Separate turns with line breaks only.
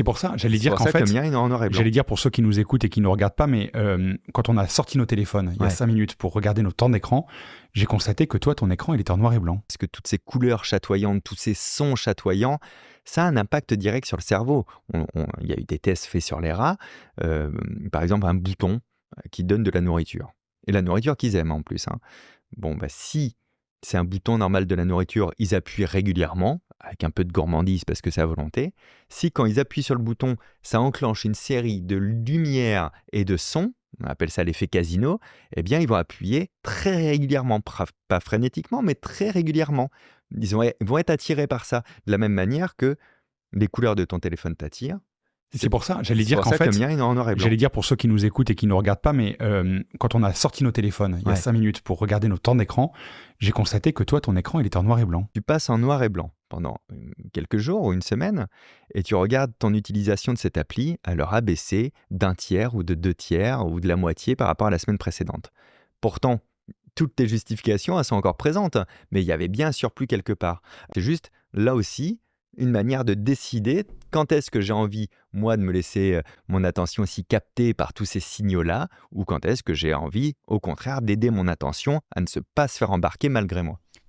pour ça, j'allais
C'est
dire
pour
qu'en
ça que le
fait,
mien est en noir et blanc.
j'allais dire pour ceux qui nous écoutent et qui ne nous regardent pas, mais quand on a sorti nos téléphones il y a
Ouais.
5 minutes pour regarder nos temps d'écran, j'ai constaté que toi, ton écran, il était en noir et blanc.
Parce que toutes ces couleurs chatoyantes, tous ces sons chatoyants, ça a un impact direct sur le cerveau. Il y a eu des tests faits sur les rats. Par exemple, un bouton qui donne de la nourriture. Et la nourriture qu'ils aiment en plus, hein. Bon, bah, si c'est un bouton normal de la nourriture, ils appuient régulièrement, avec un peu de gourmandise parce que c'est à volonté. Si quand ils appuient sur le bouton, ça enclenche une série de lumières et de sons, on appelle ça l'effet casino, eh bien, ils vont appuyer très régulièrement, pas frénétiquement, mais très régulièrement. Ils vont être attirés par ça, de la même manière que les couleurs de ton téléphone t'attirent.
C'est pour ça, j'allais
C'est
dire
pour
qu'en
ça que
fait,
le mien est en noir et blanc.
j'allais dire pour ceux qui nous écoutent et qui ne nous regardent pas, mais quand on a sorti nos téléphones il y a
Ouais.
5 minutes pour regarder nos temps d'écran, j'ai constaté que toi, ton écran, il était en noir et blanc.
Tu passes en noir et blanc pendant quelques jours ou une semaine et tu regardes ton utilisation de cette appli à leur abaisser d'un tiers ou de 2 tiers ou de la moitié par rapport à la semaine précédente. Pourtant, toutes tes justifications, elles sont encore présentes, mais il y avait bien un surplus quelque part. C'est juste, là aussi, une manière de décider quand est-ce que j'ai envie, moi, de me laisser mon attention aussi captée par tous ces signaux-là, ou quand est-ce que j'ai envie, au contraire, d'aider mon attention à ne pas se faire embarquer malgré moi.